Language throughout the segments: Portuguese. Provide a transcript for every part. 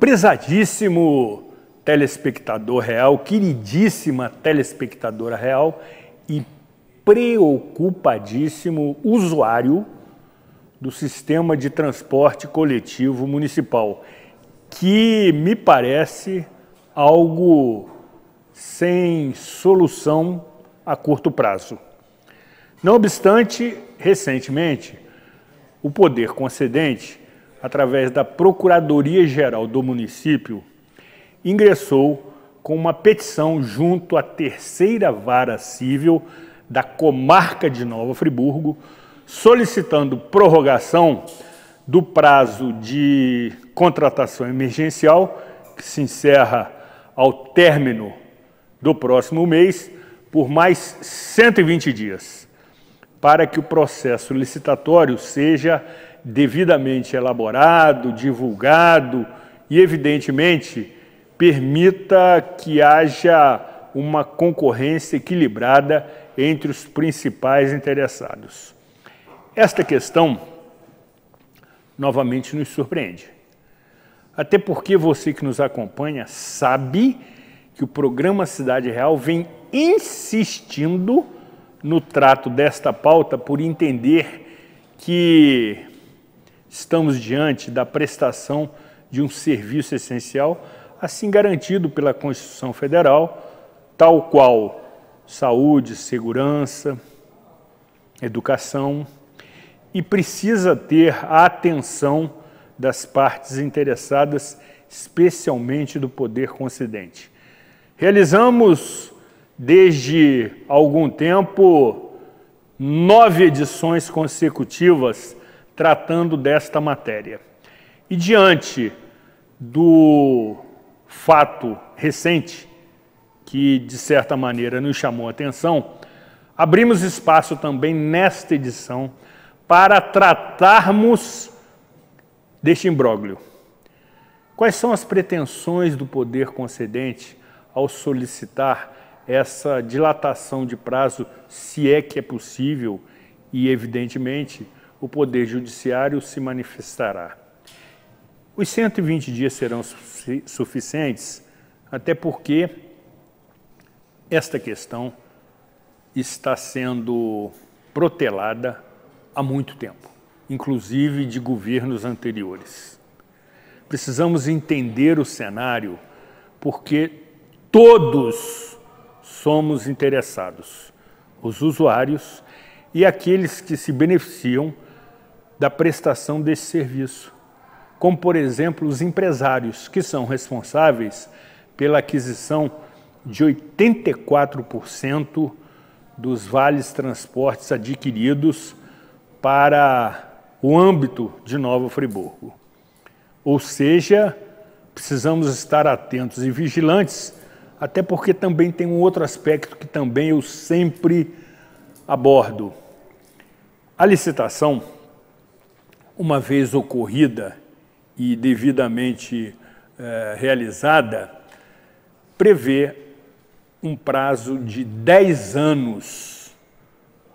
Prezadíssimo telespectador real, queridíssima telespectadora real e preocupadíssimo usuário do sistema de transporte coletivo municipal, que me parece algo sem solução a curto prazo. Não obstante, recentemente, o poder concedente, através da Procuradoria-Geral do município, ingressou com uma petição junto à terceira vara civil da comarca de Nova Friburgo, solicitando prorrogação do prazo de contratação emergencial, que se encerra ao término do próximo mês, por mais 120 dias, para que o processo licitatório seja devidamente elaborado, divulgado e, evidentemente, permita que haja uma concorrência equilibrada entre os principais interessados. Esta questão, novamente, nos surpreende. Até porque você que nos acompanha sabe que o programa Cidade Real vem insistindo no trato desta pauta por entender que estamos diante da prestação de um serviço essencial, assim garantido pela Constituição Federal, tal qual saúde, segurança, educação, e precisa ter a atenção das partes interessadas, especialmente do poder concedente. Realizamos, desde algum tempo, 9 edições consecutivas tratando desta matéria. E diante do fato recente, que de certa maneira nos chamou a atenção, abrimos espaço também nesta edição para tratarmos deste imbróglio. Quais são as pretensões do poder concedente ao solicitar essa dilatação de prazo, se é que é possível, e evidentemente o poder judiciário se manifestará? Os 120 dias serão suficientes, até porque esta questão está sendo protelada há muito tempo, inclusive de governos anteriores. Precisamos entender o cenário, porque todos somos interessados, os usuários e aqueles que se beneficiam da prestação desse serviço, como, por exemplo, os empresários, que são responsáveis pela aquisição de 84% dos vales transportes adquiridos para o âmbito de Nova Friburgo. Ou seja, precisamos estar atentos e vigilantes, até porque também tem um outro aspecto que também eu sempre abordo. A licitação, uma vez ocorrida e devidamente realizada, prevê um prazo de 10 anos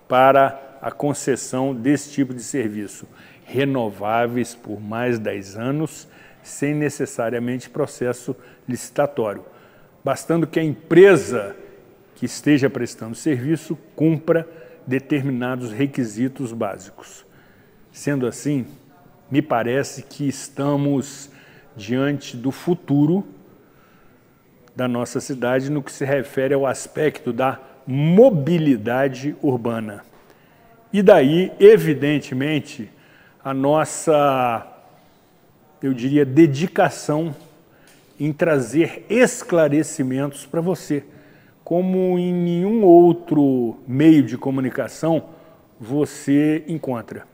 para a concessão desse tipo de serviço, renováveis por mais 10 anos, sem necessariamente processo licitatório, bastando que a empresa que esteja prestando serviço cumpra determinados requisitos básicos. Sendo assim, me parece que estamos diante do futuro da nossa cidade no que se refere ao aspecto da mobilidade urbana. E daí, evidentemente, a nossa, eu diria, dedicação em trazer esclarecimentos para você, como em nenhum outro meio de comunicação você encontra.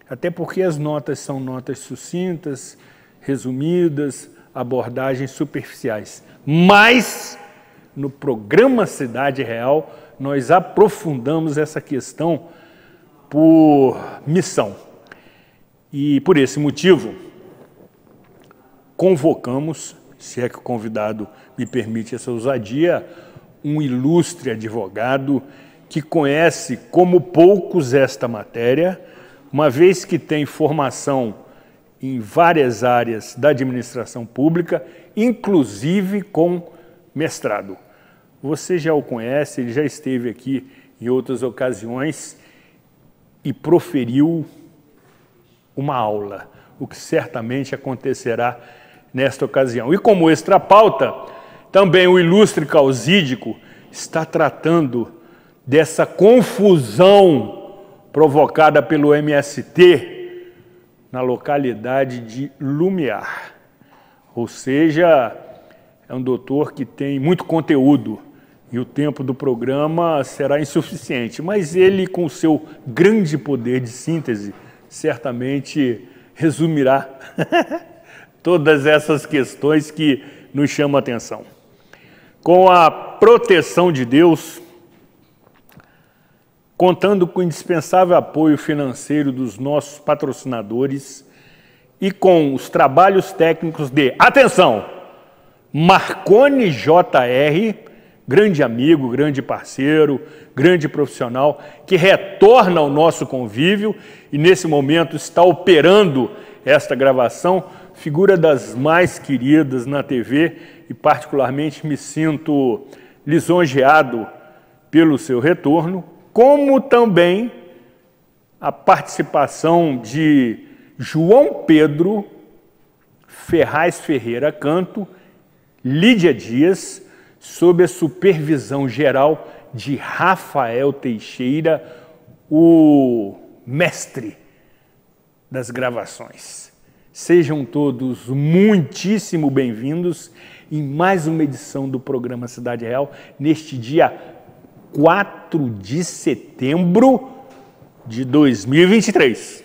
Até porque as notas são notas sucintas, resumidas, abordagens superficiais. Mas, no programa Cidade Real, nós aprofundamos essa questão por missão. E, por esse motivo, convocamos, se é que o convidado me permite essa ousadia, um ilustre advogado que conhece como poucos esta matéria, uma vez que tem formação em várias áreas da administração pública, inclusive com mestrado. Você já o conhece, ele já esteve aqui em outras ocasiões e proferiu uma aula, o que certamente acontecerá nesta ocasião. E como extra pauta, também o ilustre causídico está tratando dessa confusão provocada pelo MST na localidade de Lumiar. Ou seja, é um doutor que tem muito conteúdo e o tempo do programa será insuficiente, mas ele, com o seu grande poder de síntese, certamente resumirá todas essas questões que nos chamam a atenção. Com a proteção de Deus, contando com o indispensável apoio financeiro dos nossos patrocinadores e com os trabalhos técnicos de, atenção, Marconi JR, grande amigo, grande parceiro, grande profissional, que retorna ao nosso convívio e nesse momento está operando esta gravação, figura das mais queridas na TV e particularmente me sinto lisonjeado pelo seu retorno, como também a participação de João Pedro Ferraz Ferreira Canto, Lídia Dias, sob a supervisão geral de Rafael Teixeira, o mestre das gravações. Sejam todos muitíssimo bem-vindos em mais uma edição do programa Cidade Real, neste dia 4 de setembro de 2023.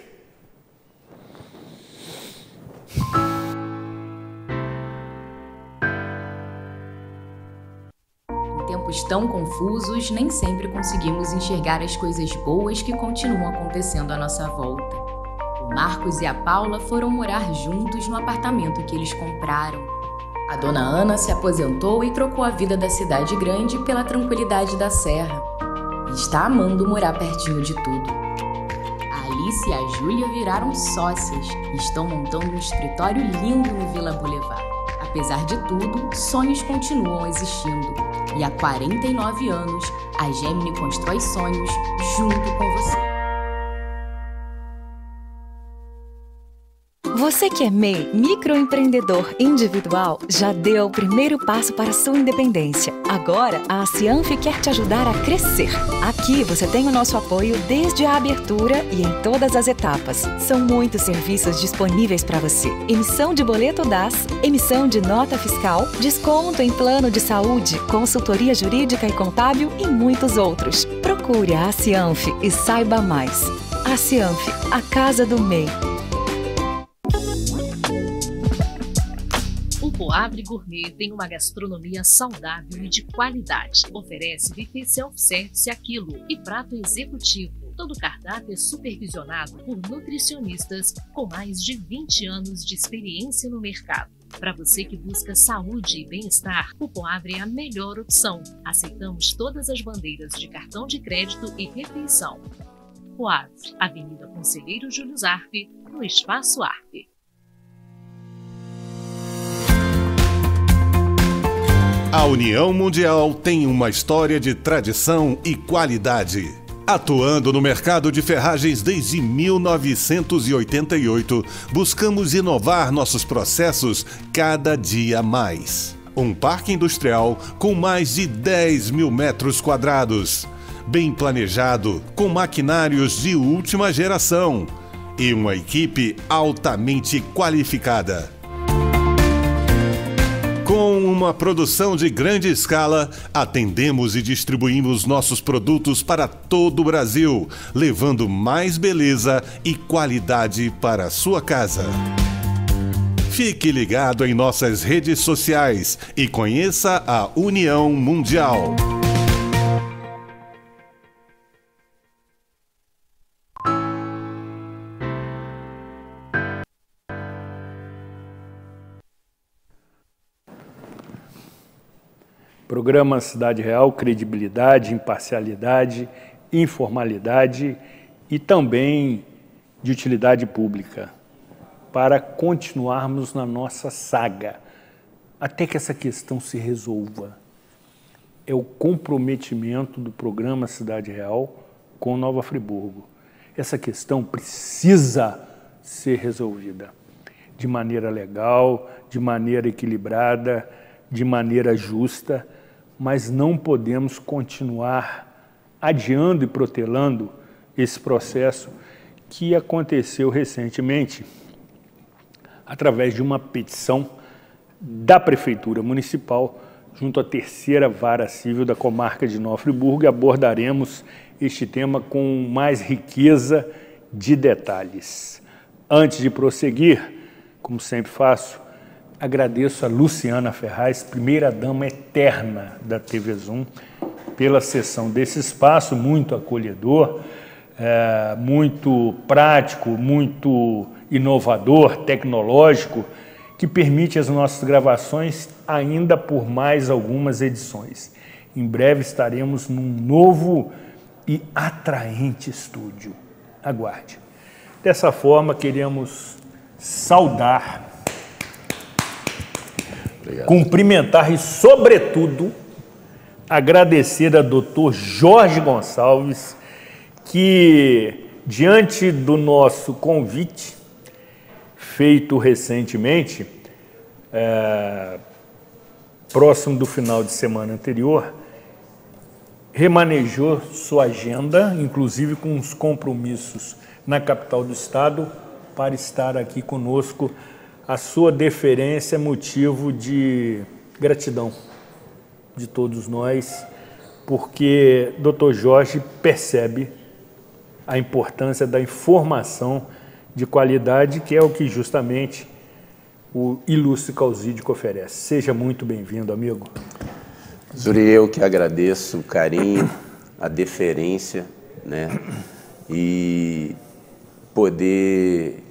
Em tempos tão confusos, nem sempre conseguimos enxergar as coisas boas que continuam acontecendo à nossa volta. O Marcos e a Paula foram morar juntos no apartamento que eles compraram. A dona Ana se aposentou e trocou a vida da cidade grande pela tranquilidade da serra. E está amando morar pertinho de tudo. A Alice e a Júlia viraram sócias e estão montando um escritório lindo no Vila Boulevard. Apesar de tudo, sonhos continuam existindo. E há 49 anos, a Gemini constrói sonhos junto com você. Você que é MEI, microempreendedor individual, já deu o primeiro passo para a sua independência. Agora, a Cianf quer te ajudar a crescer. Aqui você tem o nosso apoio desde a abertura e em todas as etapas. São muitos serviços disponíveis para você. Emissão de boleto DAS, emissão de nota fiscal, desconto em plano de saúde, consultoria jurídica e contábil e muitos outros. Procure a Cianf e saiba mais. A Cianf, a casa do MEI. O Poavre Gourmet tem uma gastronomia saudável e de qualidade. Oferece buffet self-service a quilo e prato executivo. Todo o cardápio é supervisionado por nutricionistas com mais de 20 anos de experiência no mercado. Para você que busca saúde e bem-estar, o Poavre é a melhor opção. Aceitamos todas as bandeiras de cartão de crédito e refeição. Poavre, Avenida Conselheiro Júlio Zarpe, no Espaço Arpe. A União Mundial tem uma história de tradição e qualidade. Atuando no mercado de ferragens desde 1988, buscamos inovar nossos processos cada dia mais. Um parque industrial com mais de 10 mil metros quadrados, bem planejado, com maquinários de última geração e uma equipe altamente qualificada. Com uma produção de grande escala, atendemos e distribuímos nossos produtos para todo o Brasil, levando mais beleza e qualidade para a sua casa. Fique ligado em nossas redes sociais e conheça a União Mundial. Programa Cidade Real, credibilidade, imparcialidade, informalidade e também de utilidade pública. para continuarmos na nossa saga, até que essa questão se resolva. É o comprometimento do programa Cidade Real com Nova Friburgo. Essa questão precisa ser resolvida de maneira legal, de maneira equilibrada, de maneira justa, mas não podemos continuar adiando e protelando esse processo que aconteceu recentemente através de uma petição da Prefeitura Municipal junto à terceira vara civil da comarca de Nova Friburgo, e abordaremos este tema com mais riqueza de detalhes. Antes de prosseguir, como sempre faço, agradeço a Luciana Ferraz, primeira-dama eterna da TV Zoom, pela cessão desse espaço muito acolhedor, muito prático, muito inovador, tecnológico, que permite as nossas gravações ainda por mais algumas edições. Em breve estaremos num novo e atraente estúdio. Aguarde. Dessa forma, queremos saudar, obrigado, cumprimentar e, sobretudo, agradecer a Dr. Jorge Gonçalves, que, diante do nosso convite, feito recentemente, próximo do final de semana anterior, remanejou sua agenda, inclusive com os compromissos na capital do estado, para estar aqui conosco. A sua deferência é motivo de gratidão de todos nós, porque Dr. Jorge percebe a importância da informação de qualidade, que é o que justamente o ilustre Causídico oferece. Seja muito bem-vindo, amigo. Zuri, eu que agradeço o carinho, a deferência, né? E poder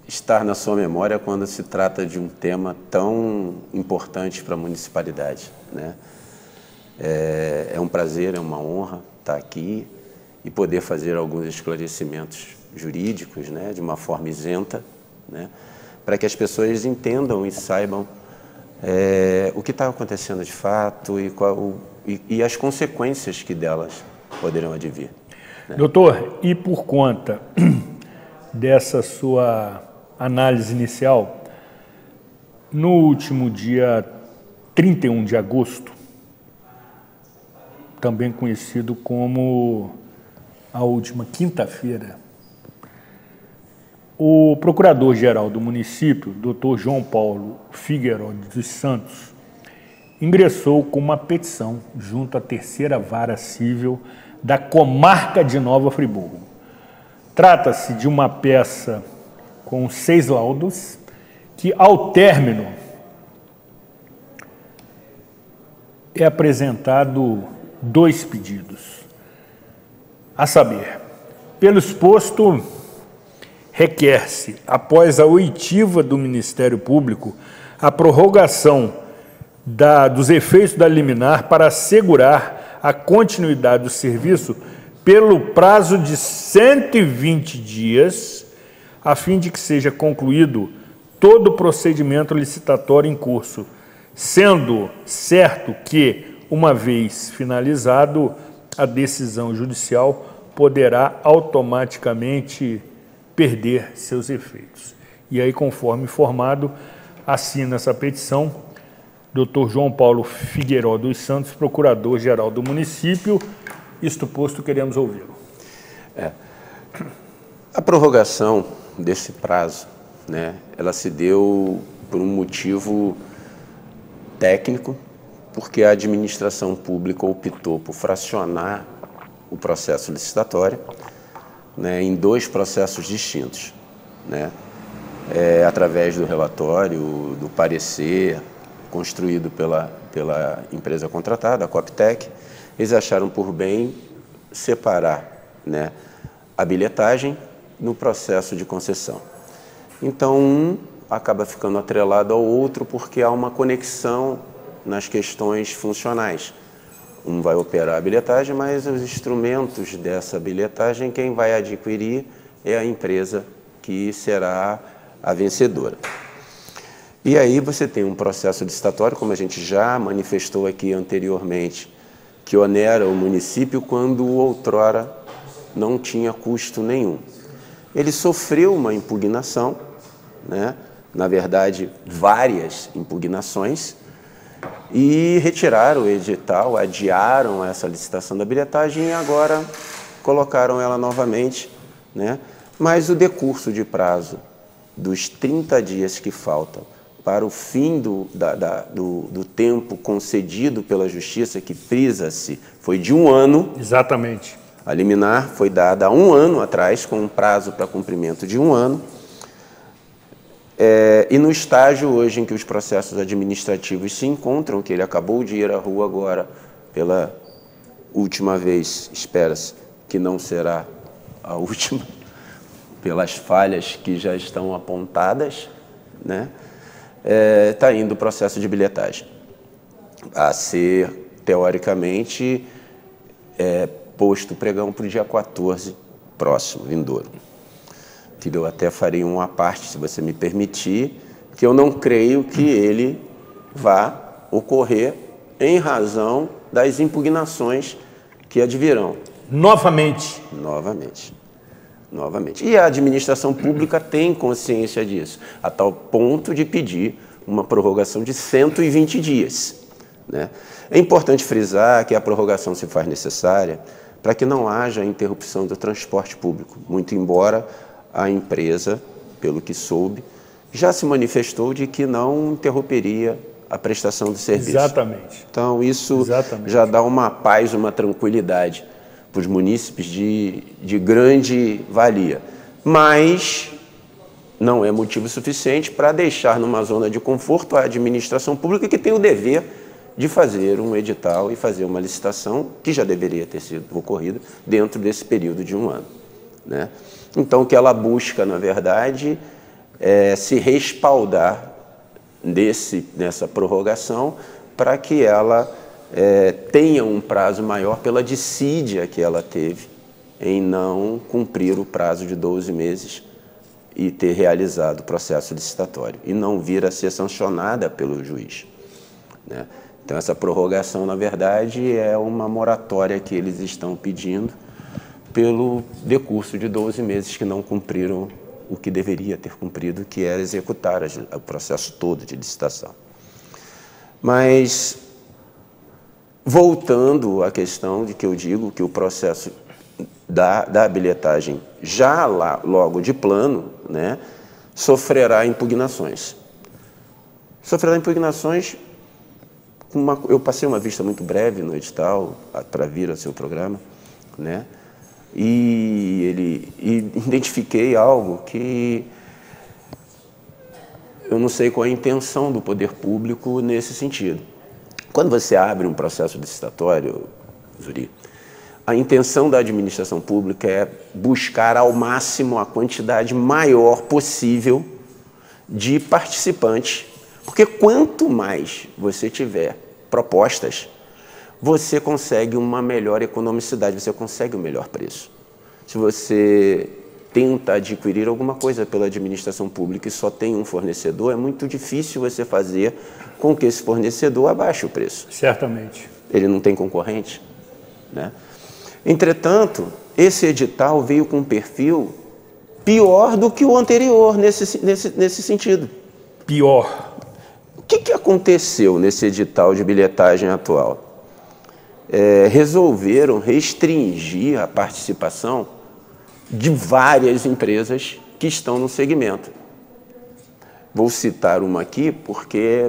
estar na sua memória quando se trata de um tema tão importante para a municipalidade, né? É um prazer, é uma honra estar aqui e poder fazer alguns esclarecimentos jurídicos, né, de uma forma isenta, né, para que as pessoas entendam e saibam o que está acontecendo de fato e as consequências que delas poderão advir. Né? Doutor, e por conta dessa sua análise inicial, no último dia 31 de agosto, também conhecido como a última quinta-feira, o procurador-geral do município, Dr. João Paulo Figueiredo dos Santos, ingressou com uma petição junto à terceira vara civil da comarca de Nova Friburgo. Trata-se de uma peça com 6 laudos que, ao término, é apresentado 2 pedidos, a saber, pelo exposto, requer-se, após a oitiva do Ministério Público, a prorrogação dos efeitos da liminar para assegurar a continuidade do serviço pelo prazo de 120 dias, a fim de que seja concluído todo o procedimento licitatório em curso, sendo certo que, uma vez finalizado, a decisão judicial poderá automaticamente perder seus efeitos. E aí, conforme informado, assina essa petição Dr. João Paulo Figueiredo dos Santos, procurador-geral do município. Isto posto, queremos ouvi-lo. A prorrogação desse prazo, né, ela se deu por um motivo técnico, porque a administração pública optou por fracionar o processo licitatório, né, em 2 processos distintos, né, através do relatório, do parecer construído pela empresa contratada, a Coptec. Eles acharam por bem separar, né, a bilhetagem no processo de concessão. Então, um acaba ficando atrelado ao outro porque há uma conexão nas questões funcionais. Um vai operar a bilhetagem, mas os instrumentos dessa bilhetagem, quem vai adquirir é a empresa que será a vencedora. E aí você tem um processo licitatório, como a gente já manifestou aqui anteriormente, que onera o município quando outrora não tinha custo nenhum. Ele sofreu uma impugnação, né? Na verdade, várias impugnações, e retiraram o edital, adiaram essa licitação da bilhetagem e agora colocaram ela novamente, né? Mas o decurso de prazo dos 30 dias que faltam para o fim do tempo concedido pela Justiça, que frisa-se, foi de 1 ano. Exatamente. A liminar foi dada há 1 ano atrás, com um prazo para cumprimento de 1 ano. E no estágio hoje em que os processos administrativos se encontram, que ele acabou de ir à rua agora pela última vez, espera-se que não será a última, pelas falhas que já estão apontadas, né? Está indo o processo de bilhetagem a ser, teoricamente, posto o pregão para o dia 14 próximo, vindouro. Que eu até farei uma parte, se você me permitir, que eu não creio que ele vá ocorrer em razão das impugnações que advirão. Novamente. Novamente. E a administração pública tem consciência disso, a tal ponto de pedir uma prorrogação de 120 dias. Né? É importante frisar que a prorrogação se faz necessária para que não haja interrupção do transporte público, muito embora a empresa, pelo que soube, já se manifestou de que não interromperia a prestação do serviço. Exatamente. Então, isso já dá uma paz, uma tranquilidade para os munícipes de grande valia. Mas não é motivo suficiente para deixar numa zona de conforto a administração pública, que tem o dever de fazer um edital e fazer uma licitação que já deveria ter sido ocorrida dentro desse período de 1 ano. Né? Então, o que ela busca, na verdade, é se respaldar nessa prorrogação para que ela tenha um prazo maior pela dissídia que ela teve em não cumprir o prazo de 12 meses e ter realizado o processo licitatório e não vir a ser sancionada pelo juiz. Né? Então, essa prorrogação, na verdade, é uma moratória que eles estão pedindo pelo decurso de 12 meses que não cumpriram o que deveria ter cumprido, que era executar o processo todo de licitação. Mas, voltando à questão de que eu digo que o processo da bilhetagem, já logo de plano, né, sofrerá impugnações. Sofrerá impugnações. Eu passei uma vista muito breve no edital para vir ao seu programa, né? E identifiquei algo que eu não sei qual é a intenção do poder público nesse sentido. Quando você abre um processo licitatório, Zuri, a intenção da administração pública é buscar ao máximo a quantidade maior possível de participantes, porque quanto mais você tiver propostas, você consegue uma melhor economicidade, você consegue um melhor preço. Se você tenta adquirir alguma coisa pela administração pública e só tem um fornecedor, é muito difícil você fazer com que esse fornecedor abaixe o preço. Certamente. Ele não tem concorrente, né? Entretanto, esse edital veio com um perfil pior do que o anterior nesse sentido. Pior. O que aconteceu nesse edital de bilhetagem atual? Resolveram restringir a participação de várias empresas que estão no segmento. Vou citar uma aqui porque,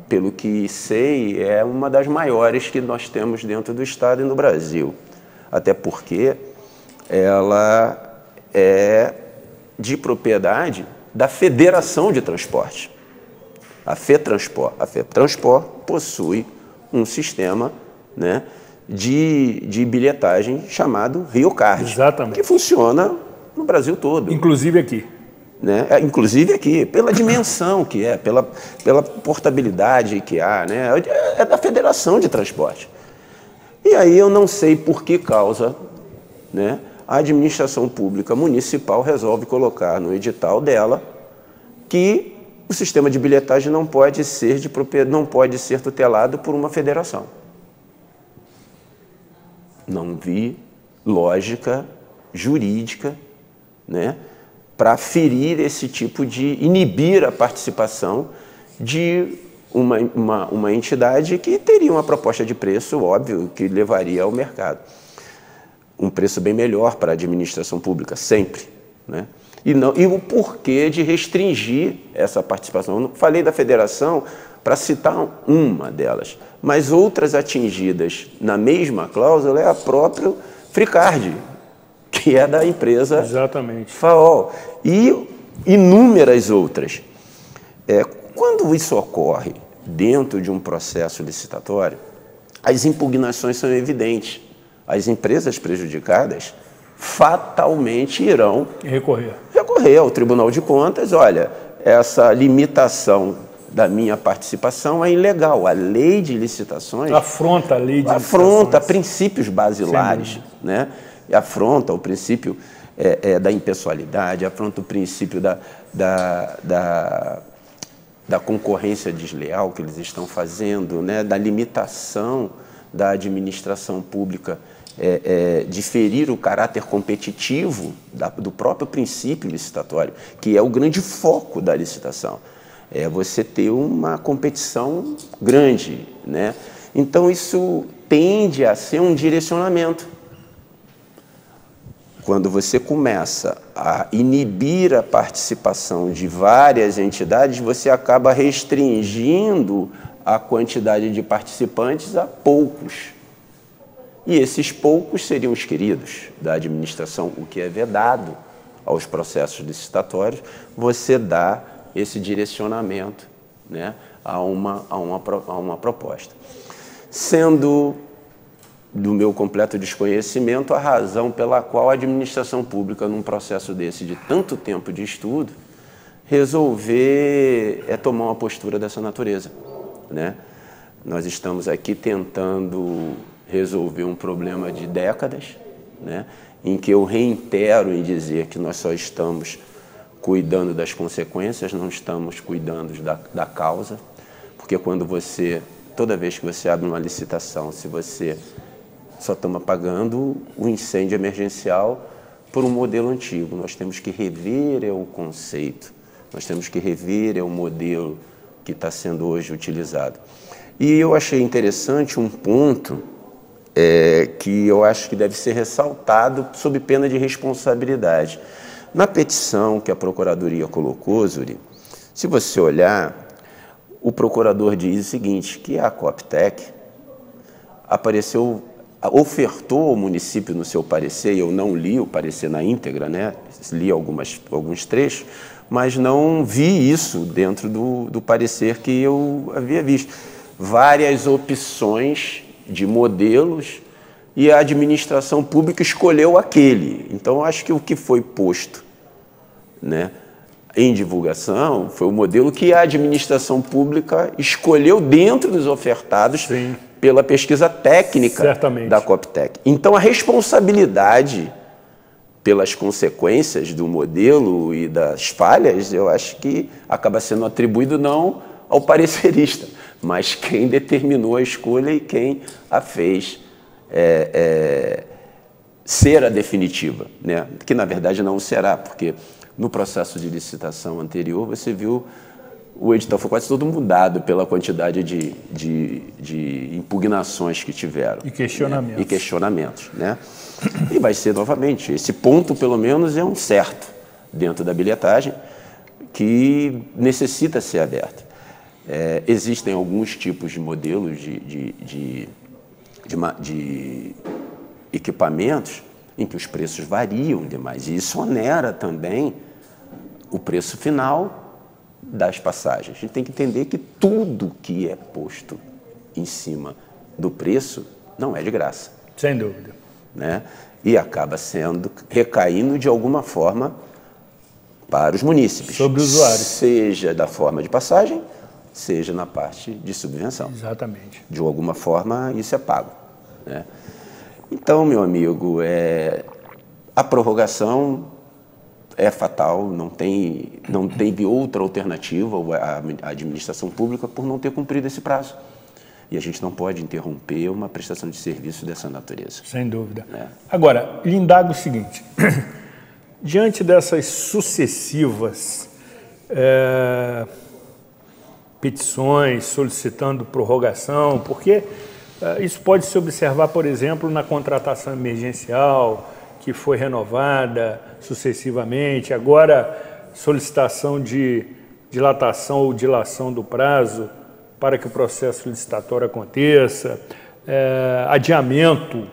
pelo que sei, é uma das maiores que nós temos dentro do Estado e no Brasil. Até porque ela é de propriedade da Federação de Transporte. A FETransport. A FETransport possui um sistema, né, de bilhetagem chamado RioCard. Exatamente. Que funciona no Brasil todo. Inclusive aqui. Né? Inclusive aqui, pela dimensão que é, pela portabilidade que há, né? É da Federação de Transporte. E aí eu não sei por que causa, né, a administração pública municipal resolve colocar no edital dela que o sistema de bilhetagem não pode ser tutelado por uma federação. Não vi lógica jurídica, né, para ferir esse tipo de inibir a participação de uma entidade que teria uma proposta de preço, óbvio, que levaria ao mercado. Um preço bem melhor para a administração pública, sempre, né? E o porquê de restringir essa participação. Eu não falei da federação para citar uma delas, mas outras atingidas na mesma cláusula é a própria Fricard, que é da empresa FAOL, e inúmeras outras. Quando isso ocorre dentro de um processo licitatório, as impugnações são evidentes. As empresas prejudicadas fatalmente irão recorrer ao Tribunal de Contas. Olha, essa limitação da minha participação é ilegal. A lei de licitações afronta a lei de afronta princípios basilares, né? Afronta o princípio da impessoalidade, afronta o princípio da concorrência desleal que eles estão fazendo, né? Da limitação da administração pública de ferir o caráter competitivo do próprio princípio licitatório, que é o grande foco da licitação. É você ter uma competição grande, né? Então, isso tende a ser um direcionamento. Quando você começa a inibir a participação de várias entidades, você acaba restringindo a quantidade de participantes a poucos. E esses poucos seriam os queridos da administração, o que é vedado aos processos licitatórios. Você dá esse direcionamento, né, a uma proposta. Sendo do meu completo desconhecimento a razão pela qual a administração pública, num processo desse de tanto tempo de estudo, resolver tomar uma postura dessa natureza, né? Nós estamos aqui tentando resolver um problema de décadas, né, em que eu reitero em dizer que nós só estamos cuidando das consequências, não estamos cuidando da causa, porque toda vez que você abre uma licitação, se você só estamos pagando o incêndio emergencial por um modelo antigo, nós temos que rever o conceito, nós temos que rever o modelo que está sendo hoje utilizado. E eu achei interessante um ponto que eu acho que deve ser ressaltado sob pena de responsabilidade. Na petição que a Procuradoria colocou, Zuri, se você olhar, o procurador diz o seguinte, que a Coptec ofertou ao município no seu parecer, e eu não li o parecer na íntegra, né? Li alguns trechos, mas não vi isso dentro do parecer que eu havia visto. Várias opções de modelos e a administração pública escolheu aquele. Então, acho que o que foi posto, né, em divulgação foi o modelo que a administração pública escolheu dentro dos ofertados. Sim. Pela pesquisa técnica. Certamente. Da Coptec. Então, a responsabilidade pelas consequências do modelo e das falhas, eu acho que acaba sendo atribuído não ao parecerista, mas quem determinou a escolha e quem a fez ser a definitiva, né? Que, na verdade, não será, porque no processo de licitação anterior, você viu, o edital foi quase todo mudado pela quantidade de impugnações que tiveram. E questionamentos. Né? E questionamentos, né? E vai ser novamente. Esse ponto, pelo menos, é um certo dentro da bilhetagem que necessita ser aberto. Existem alguns tipos de modelos de equipamentos em que os preços variam demais. E isso onera também o preço final das passagens. A gente tem que entender que tudo que é posto em cima do preço não é de graça. Sem dúvida. Né? E acaba recaindo de alguma forma para os munícipes. Sobre os usuários. Seja da forma de passagem, seja na parte de subvenção. Exatamente. De alguma forma, isso é pago. Né? Então, meu amigo, a prorrogação é fatal, não teve outra alternativa a administração pública por não ter cumprido esse prazo. E a gente não pode interromper uma prestação de serviço dessa natureza. Sem dúvida. Agora, lhe indago o seguinte, diante dessas sucessivas petições solicitando prorrogação, porque isso pode se observar, por exemplo, na contratação emergencial, que foi renovada sucessivamente, agora solicitação de dilatação ou dilação do prazo para que o processo licitatório aconteça, adiamento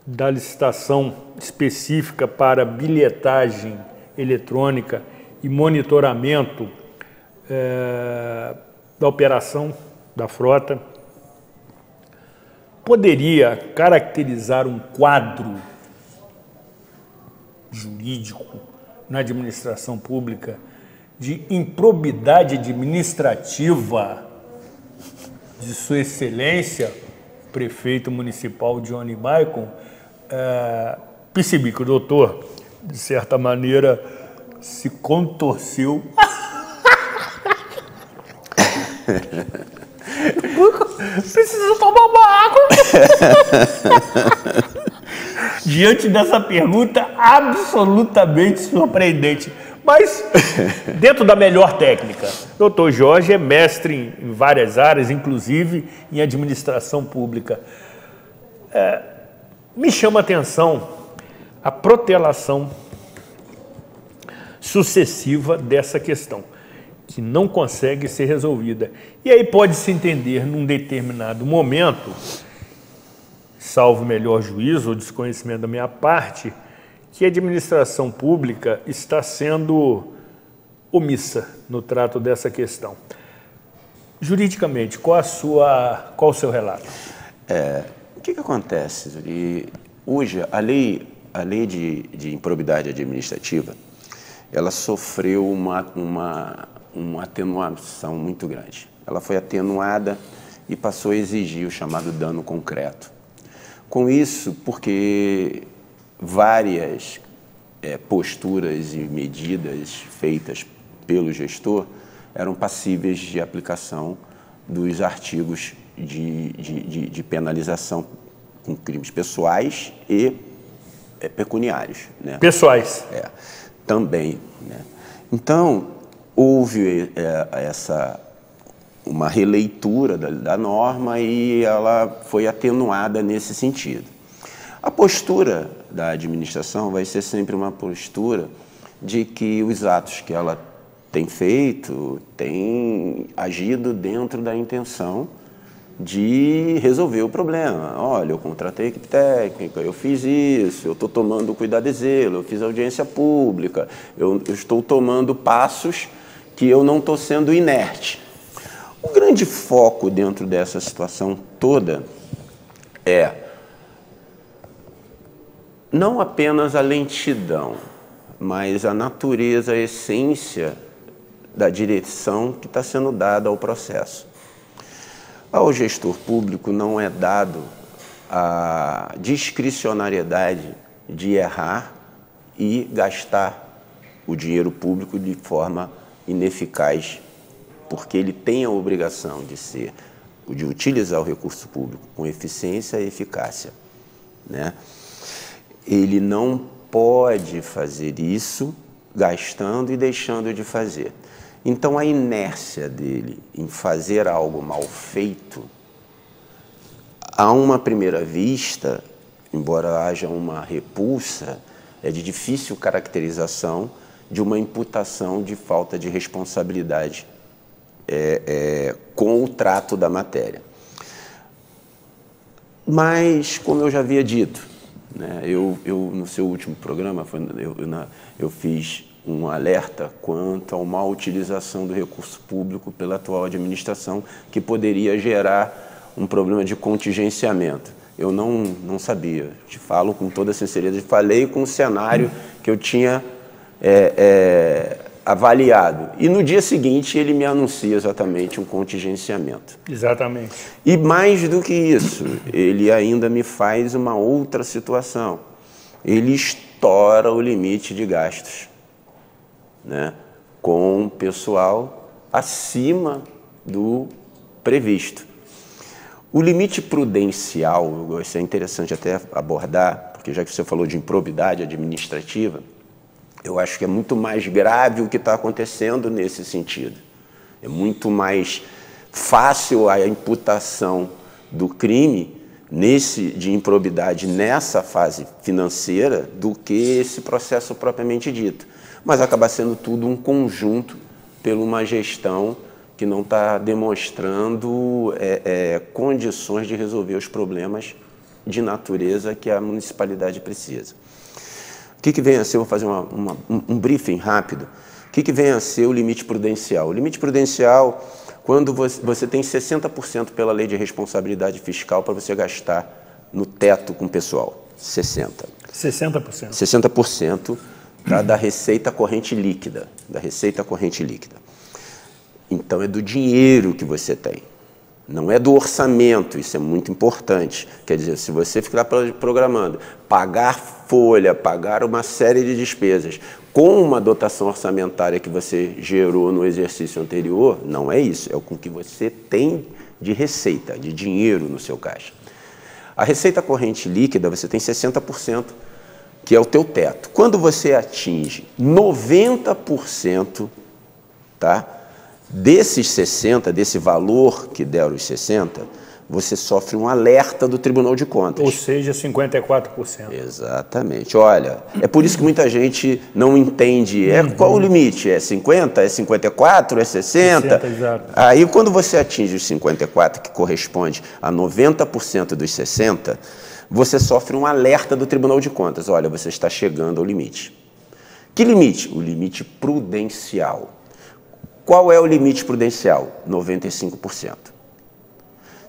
da licitação específica para bilhetagem eletrônica e monitoramento da operação da frota. Poderia caracterizar um quadro jurídico na administração pública de improbidade administrativa de Sua Excelência, prefeito municipal Johnny Maicon? Percebi que o doutor, de certa maneira, se contorceu. Preciso tomar uma água. Diante dessa pergunta absolutamente surpreendente, mas dentro da melhor técnica. Doutor Jorge é mestre em várias áreas, inclusive em administração pública. Me chama a atenção a protelação sucessiva dessa questão, que não consegue ser resolvida. E aí pode-se entender, num determinado momento, salvo melhor juízo ou desconhecimento da minha parte, que a administração pública está sendo omissa no trato dessa questão. Juridicamente, qual o seu relato? O que acontece? Hoje, a lei de improbidade administrativa, ela sofreu uma atenuação muito grande. Ela foi atenuada e passou a exigir o chamado dano concreto. Com isso, porque várias posturas e medidas feitas pelo gestor eram passíveis de aplicação dos artigos de penalização com crimes pessoais e pecuniários. Né? Pessoais. Também. Né? Então, houve uma releitura da norma e ela foi atenuada nesse sentido. A postura da administração vai ser sempre uma postura de que os atos que ela tem feito têm agido dentro da intenção de resolver o problema. Olha, eu contratei equipe técnica, eu fiz isso, eu estou tomando cuidado e zelo, eu fiz audiência pública, eu estou tomando passos que eu não estou sendo inerte. O grande foco dentro dessa situação toda é não apenas a lentidão, mas a natureza, a essência da direção que está sendo dada ao processo. Ao gestor público não é dado a discricionariedade de errar e gastar o dinheiro público de forma ineficaz, porque ele tem a obrigação de utilizar o recurso público com eficiência e eficácia, né? Ele não pode fazer isso gastando e deixando de fazer. Então, a inércia dele em fazer algo mal feito, a uma primeira vista, embora haja uma repulsa, é de difícil caracterização de uma imputação de falta de responsabilidade com o trato da matéria. Mas, como eu já havia dito, né, eu no seu último programa, eu fiz um alerta quanto a uma utilização do recurso público pela atual administração que poderia gerar um problema de contingenciamento. Eu não sabia, te falo com toda a sinceridade, falei com o cenário que eu tinha avaliado. E no dia seguinte ele me anuncia exatamente um contingenciamento. Exatamente. E mais do que isso, ele ainda me faz uma outra situação. ele estoura o limite de gastos, né, com pessoal acima do previsto. O limite prudencial, isso é interessante até abordar, porque já que você falou de improbidade administrativa, eu acho que é muito mais grave o que está acontecendo nesse sentido. É muito mais fácil a imputação do crime de improbidade nessa fase financeira do que esse processo propriamente dito. Mas acaba sendo tudo um conjunto por uma gestão que não está demonstrando condições de resolver os problemas de natureza que a municipalidade precisa. O que vem a ser, vou fazer um briefing rápido, o que vem a ser o limite prudencial? O limite prudencial, quando você tem 60% pela lei de responsabilidade fiscal para você gastar no teto com o pessoal, 60%. 60% da receita corrente líquida, Então, é do dinheiro que você tem, não é do orçamento, isso é muito importante. Quer dizer, se você ficar programando, pagar folha, pagar uma série de despesas com uma dotação orçamentária que você gerou no exercício anterior, não é isso, é o que você tem de receita, de dinheiro no seu caixa. A receita corrente líquida, você tem 60%, que é o teu teto. Quando você atinge 90%, tá? Desses 60, desse valor que deram os 60, você sofre um alerta do Tribunal de Contas. Ou seja, 54%. Exatamente. Olha, é por isso que muita gente não entende. Qual o limite? É 50? É 54? É 60? Exato. Aí, quando você atinge os 54, que corresponde a 90% dos 60, você sofre um alerta do Tribunal de Contas. Olha, você está chegando ao limite. Que limite? O limite prudencial. Qual é o limite prudencial? 95%.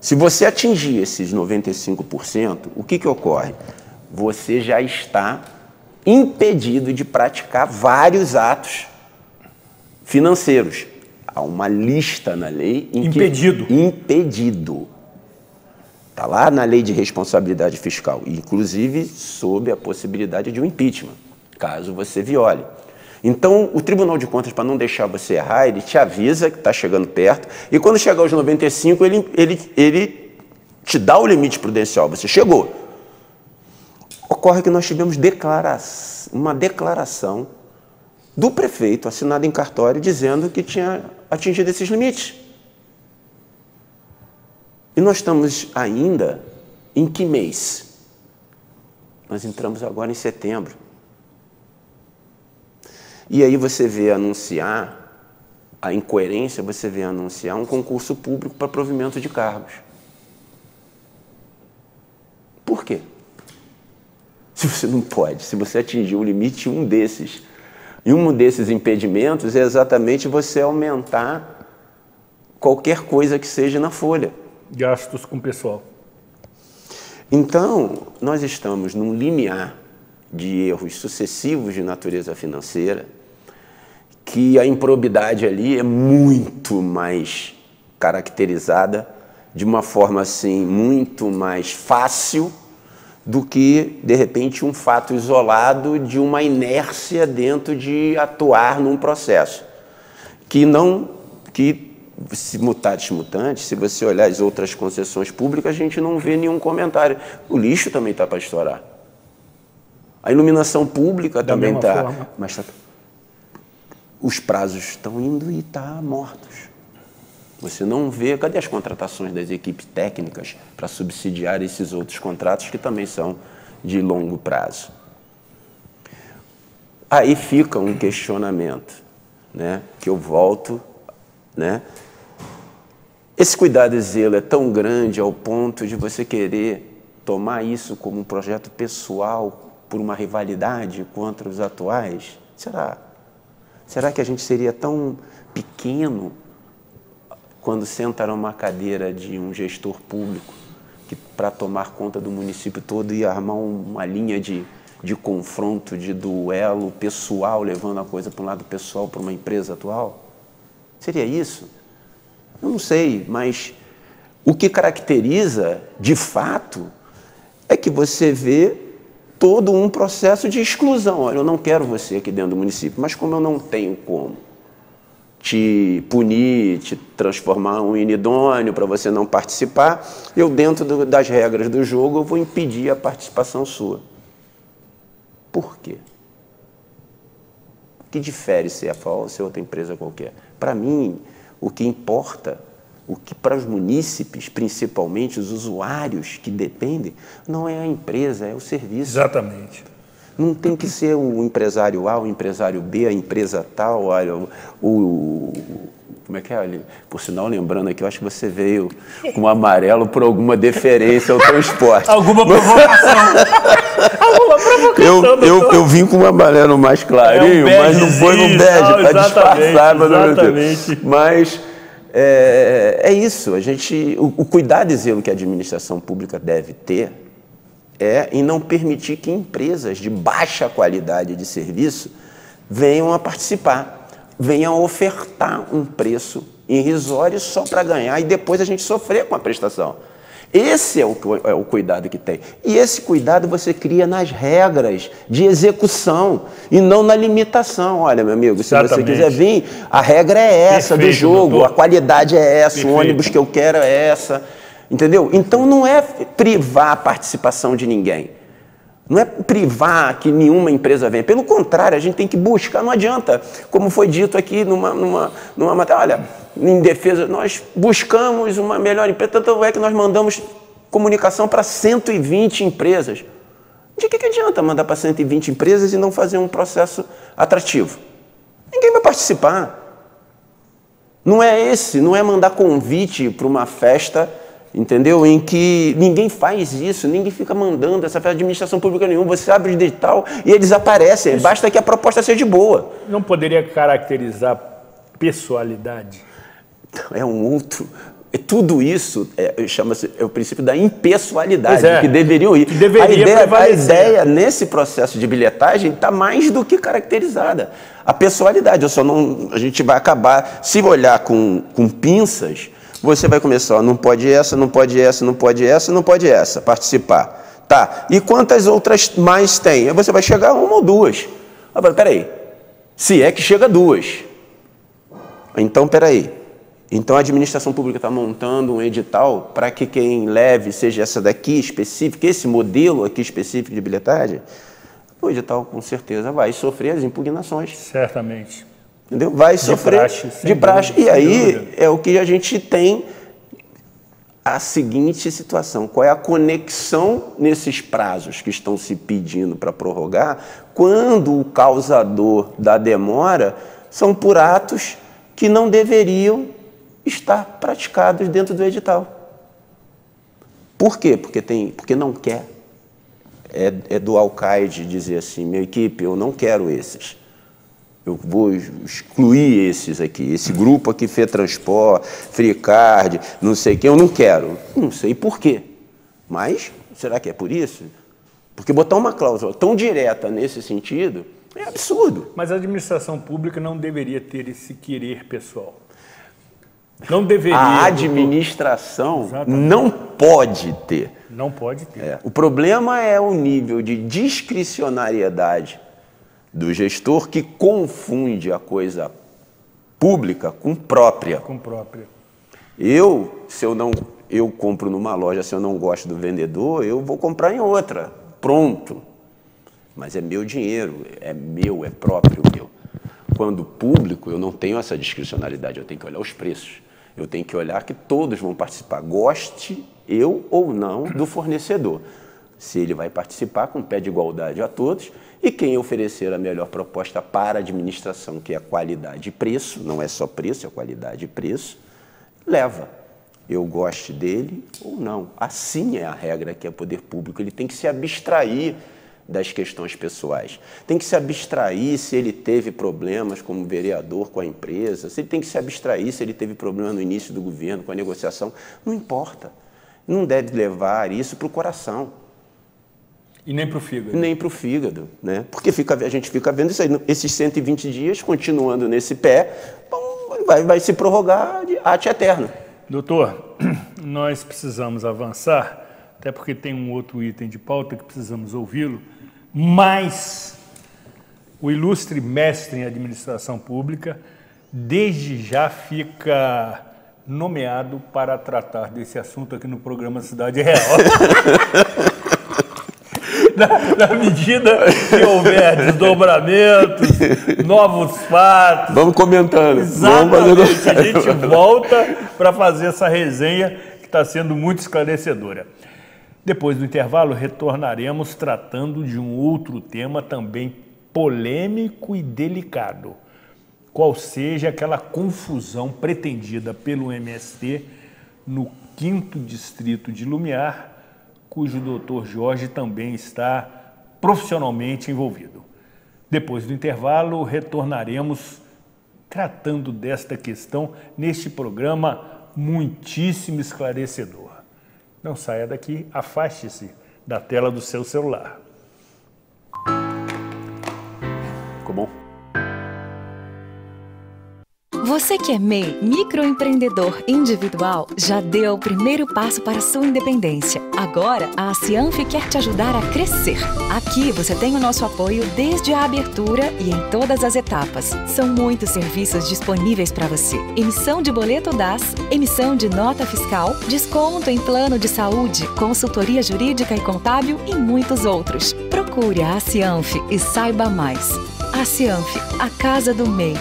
Se você atingir esses 95%, o que ocorre? Você já está impedido de praticar vários atos financeiros. Há uma lista na lei em que... Impedido. Está lá na lei de responsabilidade fiscal, inclusive sob a possibilidade de um impeachment, caso você viole. Então, o Tribunal de Contas, para não deixar você errar, ele te avisa que está chegando perto, e quando chegar aos 95, ele te dá o limite prudencial, você chegou. Ocorre que nós tivemos uma declaração do prefeito, assinada em cartório, dizendo que tinha atingido esses limites. E nós estamos ainda em que mês? Nós entramos agora em setembro. E aí você vê anunciar, a incoerência, você vê anunciar um concurso público para provimento de cargos. Por quê? Se você não pode, se você atingir o limite, um desses impedimentos é exatamente você aumentar qualquer coisa que seja na folha. Gastos com pessoal. Então, nós estamos num limiar de erros sucessivos de natureza financeira, que a improbidade ali é muito mais caracterizada de uma forma assim muito mais fácil do que, de repente, um fato isolado de uma inércia dentro de atuar num processo. Que se mutatis mutandis, se você olhar as outras concessões públicas, a gente não vê nenhum comentário. O lixo também está para estourar. A iluminação pública também está. Mas os prazos estão indo e estão mortos. Você não vê... Cadê as contratações das equipes técnicas para subsidiar esses outros contratos que também são de longo prazo? Aí fica um questionamento, né, que eu volto, né? Esse cuidado e zelo é tão grande ao ponto de você querer tomar isso como um projeto pessoal por uma rivalidade contra os atuais? Será? Será que a gente seria tão pequeno quando senta numa cadeira de um gestor público que, para tomar conta do município todo, ia armar uma linha de confronto, de duelo pessoal, levando a coisa para um lado pessoal, para uma empresa atual? Seria isso? Eu não sei, mas o que caracteriza, de fato, é que você vê todo um processo de exclusão. Olha, eu não quero você aqui dentro do município, mas como eu não tenho como te punir, te transformar um inidôneo para você não participar, eu, dentro das regras do jogo, eu vou impedir a participação sua. Por quê? O que difere se é a FAO ou se é outra empresa qualquer? Para mim, o que importa, o que para os munícipes, principalmente os usuários que dependem, não é a empresa, é o serviço. Exatamente. Não tem que ser o empresário A, o empresário B, a empresa tal, olha, como é que é ali? Por sinal, lembrando aqui, eu acho que você veio com amarelo por alguma deferência ao transporte. Alguma provocação. Alguma provocação. Eu vim com um amarelo mais clarinho, mas não foi no bege, para disfarçar. Exatamente. Mas é isso, o cuidado e zelo que a administração pública deve ter em não permitir que empresas de baixa qualidade de serviço venham a participar, venham a ofertar um preço irrisório só para ganhar e depois a gente sofrer com a prestação. Esse é o cuidado que tem. E esse cuidado você cria nas regras de execução e não na limitação. Olha, meu amigo, se você quiser vir, a regra é essa. Perfeito, do jogo, doutor. A qualidade é essa, perfeito. O ônibus que eu quero é essa. Entendeu? Então não é privar a participação de ninguém. Não é privar que nenhuma empresa venha. Pelo contrário, a gente tem que buscar, não adianta. Como foi dito aqui numa matéria, olha, em defesa, nós buscamos uma melhor empresa, tanto é que nós mandamos comunicação para 120 empresas. De que adianta mandar para 120 empresas e não fazer um processo atrativo? Ninguém vai participar. Não é mandar convite para uma festa, entendeu? Em que ninguém faz isso, ninguém fica mandando essa administração pública nenhuma. Você abre o digital e eles aparecem. Isso. Basta que a proposta seja boa. Não poderia caracterizar pessoalidade? É um outro. Tudo isso chama-se o princípio da impessoalidade, que deveriam ir. A ideia nesse processo de bilhetagem está mais do que caracterizada. A pessoalidade, a gente vai acabar, se olhar com pinças, você vai começar, não pode essa, não pode essa, não pode essa, não pode essa, participar. Tá, e quantas outras mais tem? Aí você vai chegar a uma ou duas. Peraí, se é que chega a duas. Então, peraí. Então, a administração pública está montando um edital para que quem leve seja essa daqui específica, esse modelo aqui específico de bilhetagem. O edital, com certeza, vai sofrer as impugnações. Certamente. Entendeu? Vai sofrer de praxe. E aí é o que a gente tem a seguinte situação. Qual é a conexão nesses prazos que estão se pedindo para prorrogar, quando o causador da demora são por atos que não deveriam estar praticados dentro do edital. Por quê? Porque não quer. É do alcaide dizer assim, minha equipe, eu não quero esses. Eu vou excluir esses aqui, esse grupo aqui, FETransport, FreeCard, não sei quem, eu não quero. Não sei por quê. Mas, será que é por isso? Porque botar uma cláusula tão direta nesse sentido é absurdo. Mas a administração pública não deveria ter esse querer pessoal. Não deveria. A administração não pode ter. Não pode ter. O problema é o nível de discricionariedade do gestor que confunde a coisa pública com própria. Com própria. Eu compro numa loja, se eu não gosto do vendedor, eu vou comprar em outra. Pronto. Mas é meu dinheiro, é meu, é próprio meu. Quando público, eu não tenho essa discricionalidade, eu tenho que olhar os preços. Eu tenho que olhar que todos vão participar, goste eu ou não do fornecedor. Se ele vai participar com pé de igualdade a todos, e quem oferecer a melhor proposta para a administração, que é qualidade e preço, não é só preço, é qualidade e preço, leva. Eu goste dele ou não. Assim é a regra que é o poder público. Ele tem que se abstrair das questões pessoais. Tem que se abstrair se ele teve problemas como vereador com a empresa, se ele tem que se abstrair se ele teve problema no início do governo com a negociação. Não importa. Não deve levar isso para o coração. E nem para o fígado. Nem para o fígado, né? Porque a gente fica vendo isso aí, esses 120 dias, continuando nesse pé, vai se prorrogar de ate eterno. Doutor, nós precisamos avançar, até porque tem um outro item de pauta que precisamos ouvi-lo, mas o ilustre mestre em administração pública desde já fica nomeado para tratar desse assunto aqui no programa Cidade Real. Na medida que houver desdobramentos, novos fatos. Vamos comentando. Exatamente. A gente volta para fazer essa resenha que está sendo muito esclarecedora. Depois do intervalo, retornaremos tratando de um outro tema também polêmico e delicado, qual seja aquela confusão pretendida pelo MST no 5º Distrito de Lumiar, cujo Dr. Jorge também está profissionalmente envolvido. Depois do intervalo, retornaremos tratando desta questão neste programa muitíssimo esclarecedor. Não saia daqui, afaste-se da tela do seu celular. Ficou bom? Você que é MEI, microempreendedor individual, já deu o primeiro passo para a sua independência. Agora, a Cianf quer te ajudar a crescer. Aqui você tem o nosso apoio desde a abertura e em todas as etapas. São muitos serviços disponíveis para você. Emissão de boleto DAS, emissão de nota fiscal, desconto em plano de saúde, consultoria jurídica e contábil e muitos outros. Procure a Cianf e saiba mais. A Cianf, a casa do MEI.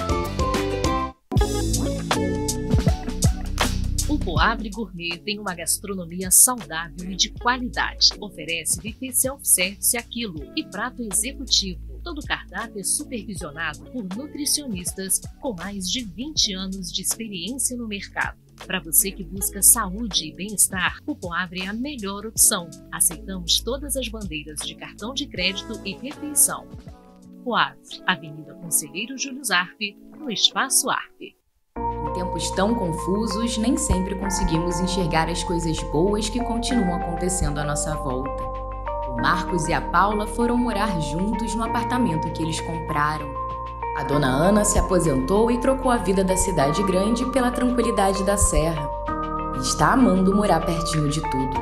O Poavre Gourmet tem uma gastronomia saudável e de qualidade. Oferece buffet self-service a quilo e prato executivo. Todo o cardápio é supervisionado por nutricionistas com mais de 20 anos de experiência no mercado. Para você que busca saúde e bem-estar, o Poavre é a melhor opção. Aceitamos todas as bandeiras de cartão de crédito e refeição. Poavre, Avenida Conselheiro Júlio Zarpe, no Espaço Arpe. Em tempos tão confusos, nem sempre conseguimos enxergar as coisas boas que continuam acontecendo à nossa volta. O Marcos e a Paula foram morar juntos no apartamento que eles compraram. A dona Ana se aposentou e trocou a vida da cidade grande pela tranquilidade da serra. E está amando morar pertinho de tudo.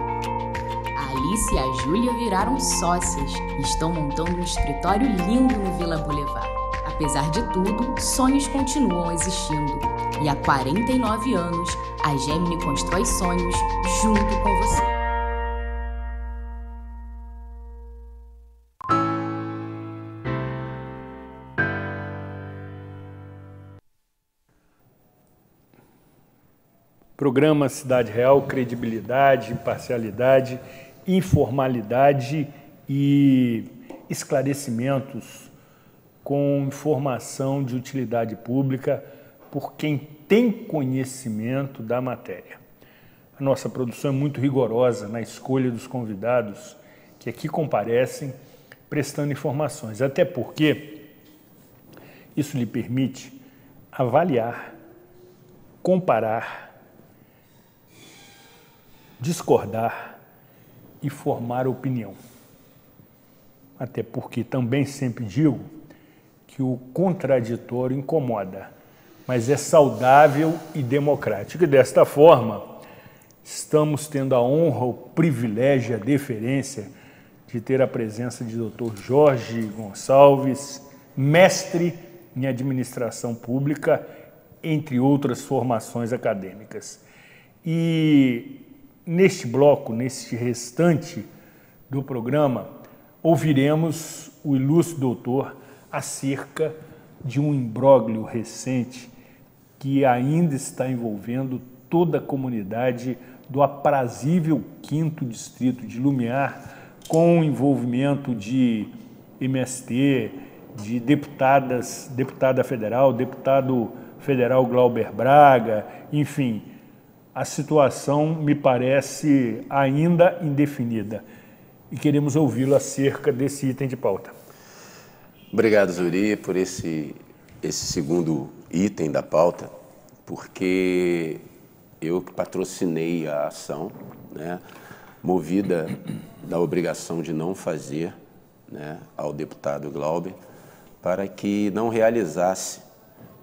A Alice e a Júlia viraram sócias e estão montando um escritório lindo no Vila Boulevard. Apesar de tudo, sonhos continuam existindo. E há 49 anos, a Gemini constrói sonhos junto com você. Programa Cidade Real, credibilidade, imparcialidade, informalidade e esclarecimentos com informação de utilidade pública por quem tem conhecimento da matéria. A nossa produção é muito rigorosa na escolha dos convidados que aqui comparecem prestando informações, até porque isso lhe permite avaliar, comparar, discordar e formar opinião. Até porque também sempre digo que o contraditório incomoda, mas é saudável e democrático. E desta forma, estamos tendo a honra, o privilégio, a deferência de ter a presença de Dr. Jorge Gonçalves, mestre em administração pública, entre outras formações acadêmicas. E neste bloco, neste restante do programa, ouviremos o ilustre doutor acerca de um imbróglio recente que ainda está envolvendo toda a comunidade do aprazível 5º Distrito de Lumiar, com o envolvimento de MST, de deputada federal, deputado federal Glauber Braga, enfim, a situação me parece ainda indefinida e queremos ouvi-lo acerca desse item de pauta. Obrigado, Zuri, por esse segundo item da pauta, porque eu que patrocinei a ação, né, movida da obrigação de não fazer, né, ao deputado Glauber, para que não realizasse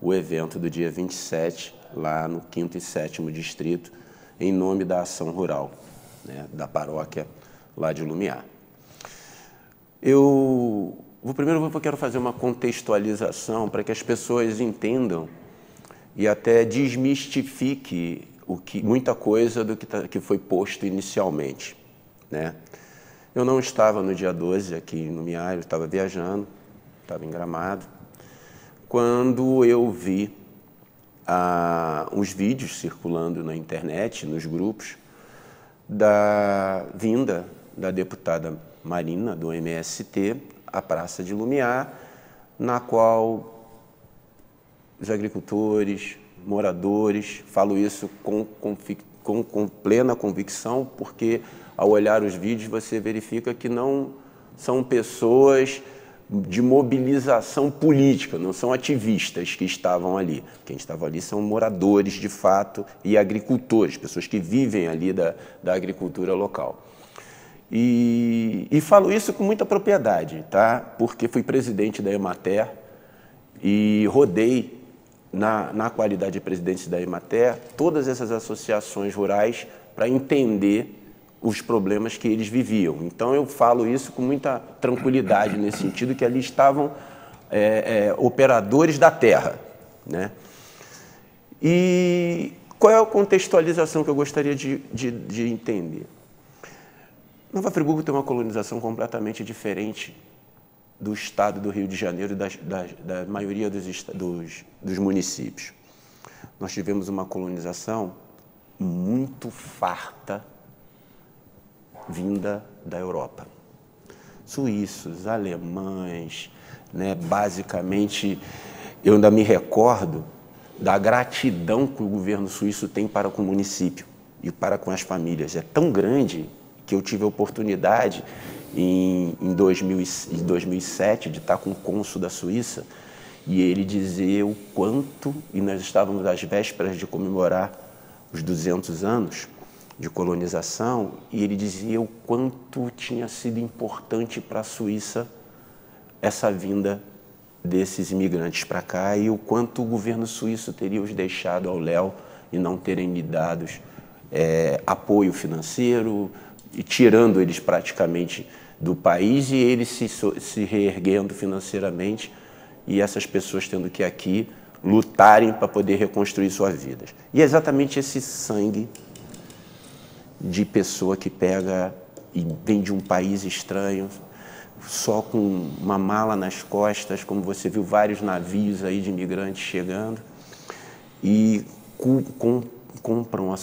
o evento do dia 27, lá no 5º e 7º Distrito, em nome da ação rural, né, da paróquia lá de Lumiar. Primeiro eu quero fazer uma contextualização para que as pessoas entendam e até desmistifique muita coisa do que foi posto inicialmente, né? Eu não estava no dia 12 aqui no Lumiar, eu estava viajando, estava em Gramado, quando eu vi os vídeos circulando na internet, nos grupos, da vinda da deputada Marina, do MST, à Praça de Lumiar, na qual os agricultores, moradores, falo isso com plena convicção, porque ao olhar os vídeos você verifica que não são pessoas de mobilização política, não são ativistas que estavam ali. Quem estava ali são moradores, de fato, e agricultores, pessoas que vivem ali da agricultura local. E falo isso com muita propriedade, tá? Porque fui presidente da Emater e rodei, na qualidade de presidente da Emater, todas essas associações rurais para entender os problemas que eles viviam. Então, eu falo isso com muita tranquilidade, nesse sentido que ali estavam operadores da terra, né? E qual é a contextualização que eu gostaria de entender? Nova Friburgo tem uma colonização completamente diferente do estado do Rio de Janeiro e da maioria dos municípios. Nós tivemos uma colonização muito farta vinda da Europa. Suíços, alemães, né? Basicamente, eu ainda me recordo da gratidão que o governo suíço tem para com o município e para com as famílias. É tão grande que eu tive a oportunidade, em 2007, de estar com o cônsul da Suíça, e ele dizer o quanto, e nós estávamos às vésperas de comemorar os 200 anos de colonização, e ele dizia o quanto tinha sido importante para a Suíça essa vinda desses imigrantes para cá e o quanto o governo suíço teria os deixado ao léu e não terem lhe dado apoio financeiro, e tirando eles praticamente do país e eles se reerguendo financeiramente e essas pessoas tendo que aqui lutarem para poder reconstruir suas vidas. E é exatamente esse sangue de pessoa que pega e vem de um país estranho, só com uma mala nas costas, como você viu vários navios aí de imigrantes chegando, e compram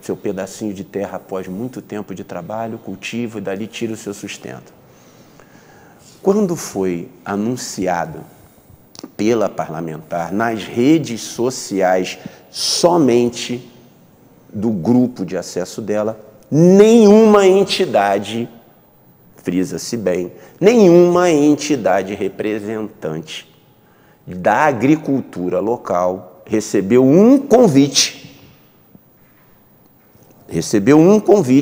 seu pedacinho de terra após muito tempo de trabalho, cultivo, e dali tira o seu sustento. Quando foi anunciado pela parlamentar nas redes sociais somente do grupo de acesso dela, nenhuma entidade, frisa-se bem, nenhuma entidade representante da agricultura local recebeu um convite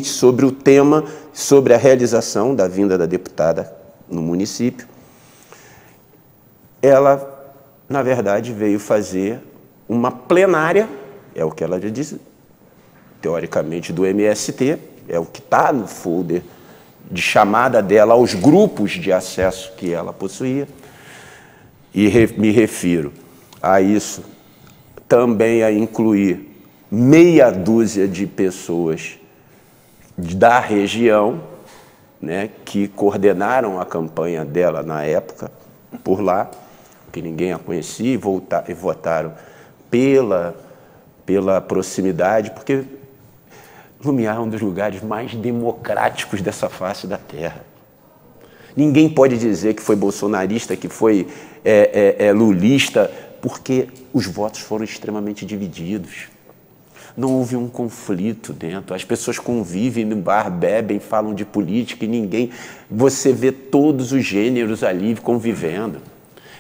sobre o tema, sobre a realização da vinda da deputada no município. Ela, na verdade, veio fazer uma plenária, é o que ela já disse, teoricamente do MST, é o que está no folder de chamada dela aos grupos de acesso que ela possuía, e me refiro a isso também a incluir meia dúzia de pessoas da região, né, que coordenaram a campanha dela na época, por lá, que ninguém a conhecia, e votaram pela proximidade, porque Lumiar é um dos lugares mais democráticos dessa face da terra. Ninguém pode dizer que foi bolsonarista, que foi lulista, porque os votos foram extremamente divididos. Não houve um conflito dentro. As pessoas convivem no bar, bebem, falam de política e ninguém... Você vê todos os gêneros ali convivendo.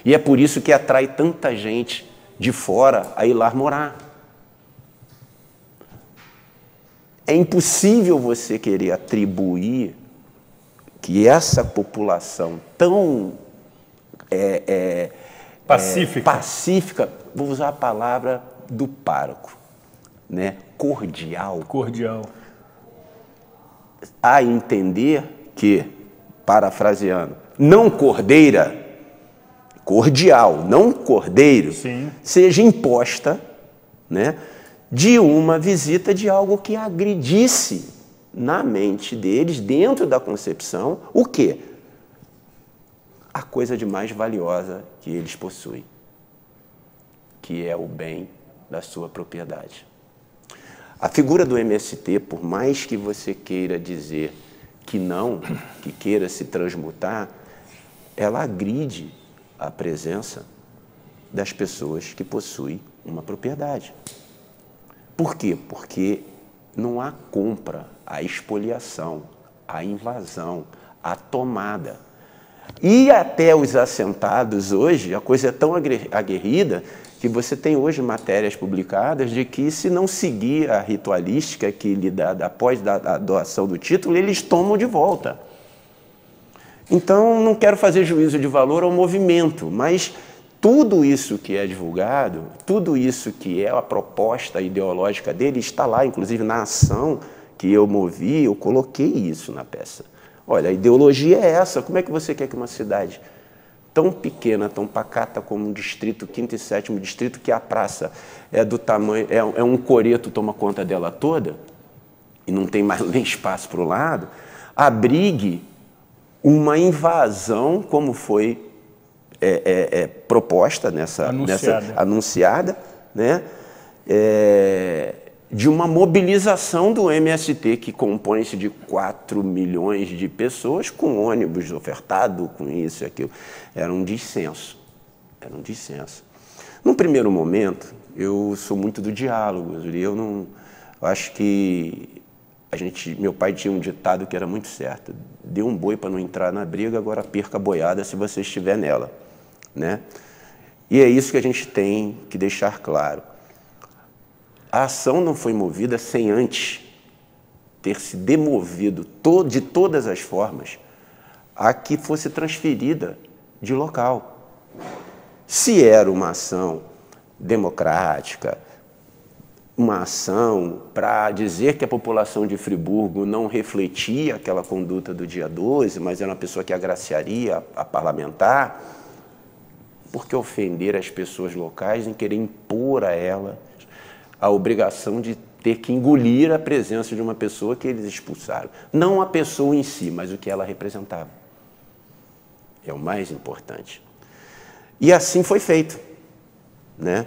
E é por isso que atrai tanta gente de fora a ir lá morar. É impossível você querer atribuir que essa população tão pacífica, vou usar a palavra do pároco, né? Cordial. A entender que, parafraseando, não cordeira, cordial, não cordeiro, Sim. seja imposta, né, de uma visita de algo que agredisse na mente deles, dentro da concepção, o quê? A coisa de mais valiosa que eles possuem, que é o bem da sua propriedade. A figura do MST, por mais que você queira dizer que não, que queira se transmutar, ela agride a presença das pessoas que possuem uma propriedade. Por quê? Porque não há compra, há expoliação, há invasão, há tomada. E até os assentados hoje, a coisa é tão aguerrida que você tem hoje matérias publicadas de que, se não seguir a ritualística que lhe dá após a doação do título, eles tomam de volta. Então, não quero fazer juízo de valor ao movimento, mas tudo isso que é divulgado, tudo isso que é a proposta ideológica dele, está lá, inclusive na ação que eu movi, eu coloquei isso na peça. Olha, a ideologia é essa. Como é que você quer que uma cidade tão pequena, tão pacata como um distrito, 5º e 7º distrito, que a praça é do tamanho, é um coreto, toma conta dela toda, e não tem mais nem espaço para o lado, abrigue uma invasão, como foi proposta anunciada, né? De uma mobilização do MST, que compõe-se de 4 milhões de pessoas, com ônibus ofertado, com isso e aquilo. Era um dissenso. Era um dissenso. Num primeiro momento, eu sou muito do diálogo. Eu acho que meu pai tinha um ditado que era muito certo: dê um boi para não entrar na briga, agora perca a boiada se você estiver nela, né? E é isso que a gente tem que deixar claro. A ação não foi movida sem antes ter se demovido de todas as formas a que fosse transferida de local. Se era uma ação democrática, uma ação para dizer que a população de Friburgo não refletia aquela conduta do dia 12, mas era uma pessoa que agraciaria a parlamentar, por que ofender as pessoas locais em querer impor a ela a obrigação de ter que engolir a presença de uma pessoa que eles expulsaram? Não a pessoa em si, mas o que ela representava. É o mais importante. E assim foi feito, né?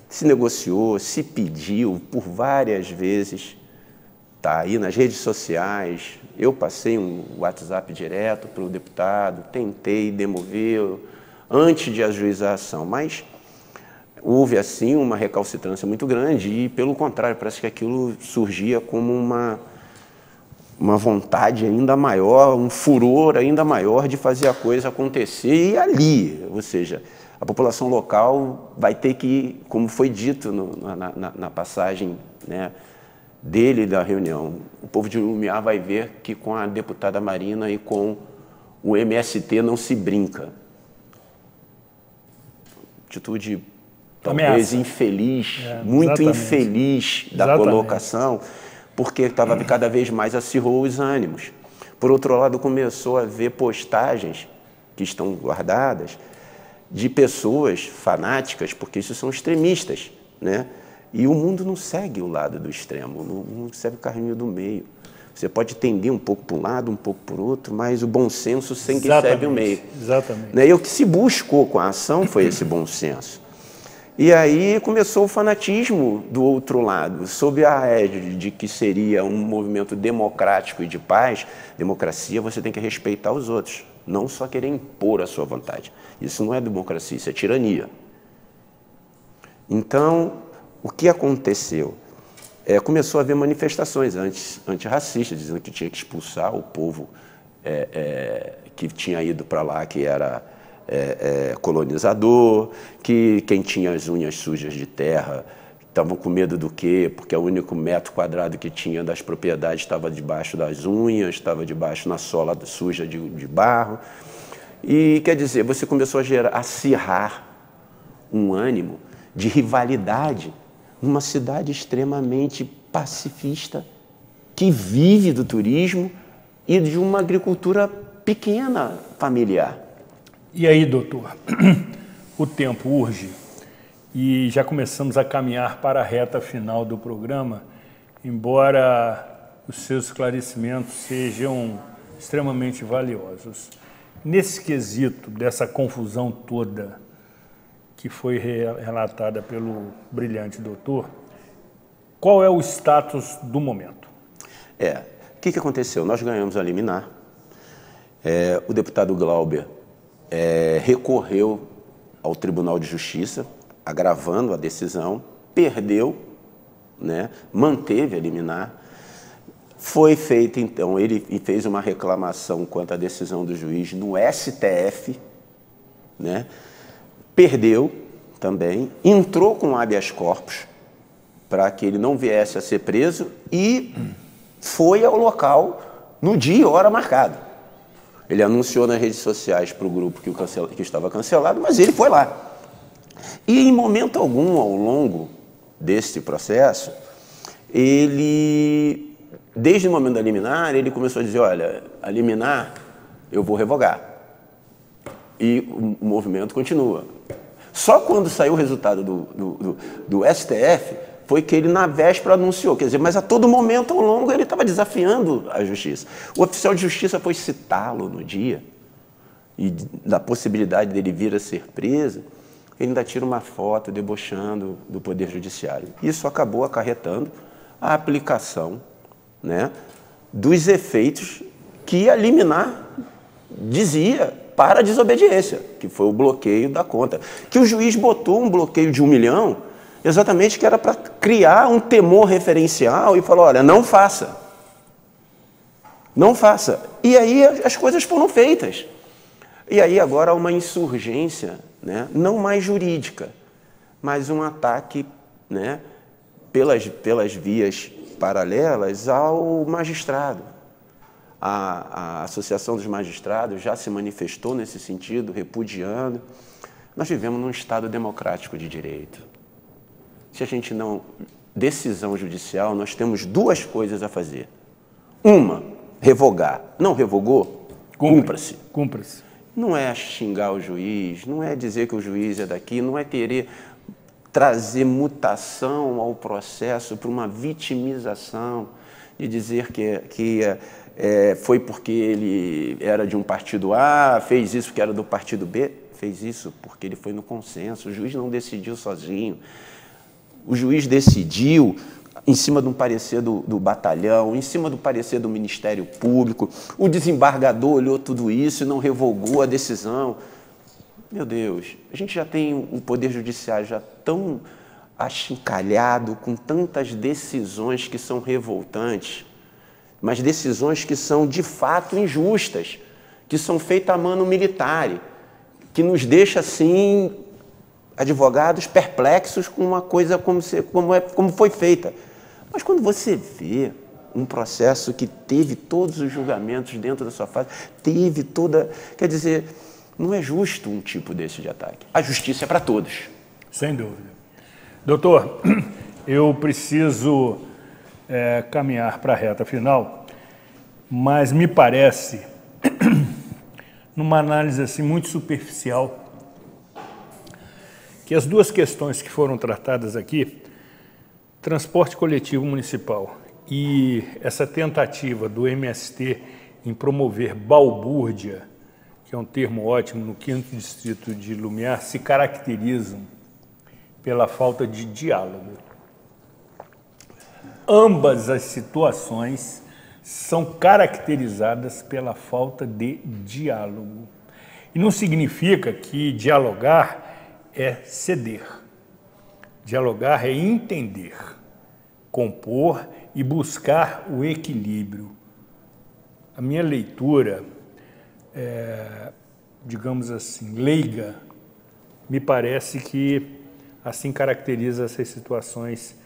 Se negociou, se pediu por várias vezes, tá aí nas redes sociais. Eu passei um WhatsApp direto para o deputado, tentei demover antes de ajuizar a ação, mas houve, assim, uma recalcitrância muito grande e, pelo contrário, parece que aquilo surgia como uma vontade ainda maior, um furor ainda maior de fazer a coisa acontecer. E ali, ou seja, a população local vai ter que, como foi dito na passagem, né, dele da reunião, o povo de Lumiar vai ver que com a deputada Marina e com o MST não se brinca. Atitude talvez infeliz, muito infeliz da colocação, porque estava cada vez mais acirrou os ânimos. Por outro lado, começou a haver postagens que estão guardadas de pessoas fanáticas, porque isso são extremistas, né? E o mundo não segue o lado do extremo, não segue o caminho do meio. Você pode tender um pouco para um lado, um pouco para o outro, mas o bom senso sempre segue o meio. Exatamente. Né? E o que se buscou com a ação foi esse bom senso. E aí começou o fanatismo do outro lado, sob a égide de que seria um movimento democrático e de paz. Democracia, você tem que respeitar os outros, não só querer impor a sua vontade. Isso não é democracia, isso é tirania. Então, o que aconteceu? Começou a haver manifestações antirracistas, dizendo que tinha que expulsar o povo que tinha ido para lá, que era colonizador, que quem tinha as unhas sujas de terra estavam com medo do quê? Porque o único metro quadrado que tinha das propriedades estava debaixo das unhas, estava debaixo na sola suja de barro. E, quer dizer, você começou a acirrar um ânimo de rivalidade numa cidade extremamente pacifista, que vive do turismo e de uma agricultura pequena familiar. E aí, doutor, o tempo urge e já começamos a caminhar para a reta final do programa, embora os seus esclarecimentos sejam extremamente valiosos. Nesse quesito dessa confusão toda que foi relatada pelo brilhante doutor, qual é o status do momento? O que aconteceu? Nós ganhamos a liminar. O deputado Glauber recorreu ao Tribunal de Justiça, agravando a decisão, perdeu, né, manteve a liminar. Foi feita, então, ele fez uma reclamação quanto à decisão do juiz no STF, né, perdeu também, entrou com habeas corpus para que ele não viesse a ser preso e foi ao local no dia e hora marcado. Ele anunciou nas redes sociais para o grupo que estava cancelado, mas ele foi lá. E em momento algum, ao longo desse processo, ele, desde o momento da liminar, ele começou a dizer, olha, a liminar eu vou revogar. E o movimento continua. Só quando saiu o resultado do STF, foi que ele, na véspera, anunciou. Quer dizer, mas a todo momento, ao longo, ele estava desafiando a justiça. O oficial de justiça foi citá-lo no dia, e da possibilidade dele vir a ser preso, ele ainda tira uma foto debochando do Poder Judiciário. Isso acabou acarretando a aplicação, né, dos efeitos que a liminar dizia para a desobediência, que foi o bloqueio da conta. Que o juiz botou um bloqueio de 1 milhão, exatamente que era para criar um temor referencial e falou, olha, não faça. Não faça. E aí as coisas foram feitas. E aí agora há uma insurgência, né, não mais jurídica, mas um ataque, né, pelas vias paralelas ao magistrado. A Associação dos Magistrados já se manifestou nesse sentido, repudiando. Nós vivemos num Estado democrático de direito. Se a gente não... Decisão judicial, nós temos 2 coisas a fazer. Uma, revogar. Não revogou? Cumpra-se. Cumpra-se. Não é xingar o juiz, não é dizer que o juiz é daqui, não é querer trazer mutação ao processo para uma vitimização, de dizer que foi porque ele era de um partido A, fez isso porque era do partido B, fez isso porque ele foi no consenso. O juiz não decidiu sozinho. O juiz decidiu em cima de um parecer do batalhão, em cima do parecer do Ministério Público. O desembargador olhou tudo isso e não revogou a decisão. Meu Deus, a gente já tem o Poder Judiciário já tão achincalhado, com tantas decisões que são revoltantes, mas decisões que são de fato injustas, que são feitas a mano militare, que nos deixa, assim, advogados perplexos com uma coisa como foi feita. Mas quando você vê um processo que teve todos os julgamentos dentro da sua fase, teve toda... Quer dizer, não é justo um tipo desse de ataque. A justiça é para todos. Sem dúvida. Doutor, eu preciso caminhar para a reta final, mas me parece, numa análise assim muito superficial, que as 2 questões que foram tratadas aqui, transporte coletivo municipal e essa tentativa do MST em promover balbúrdia, que é um termo ótimo no 5º distrito de Lumiar, se caracterizam pela falta de diálogo. Ambas as situações são caracterizadas pela falta de diálogo. E não significa que dialogar é ceder. Dialogar é entender, compor e buscar o equilíbrio. A minha leitura, digamos assim, leiga, me parece que assim caracteriza essas situações,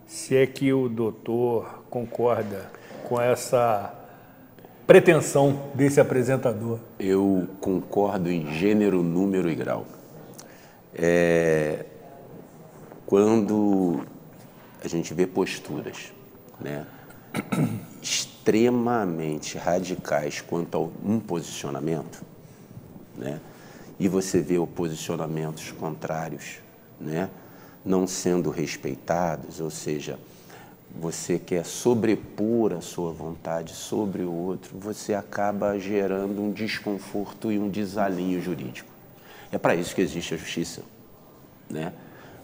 se é que o doutor concorda com essa pretensão desse apresentador. Eu concordo em gênero, número e grau. Quando a gente vê posturas, né, extremamente radicais quanto a um posicionamento, né? E você vê posicionamentos contrários, né, não sendo respeitados, ou seja, você quer sobrepor a sua vontade sobre o outro, você acaba gerando um desconforto e um desalinho jurídico. É para isso que existe a justiça, né?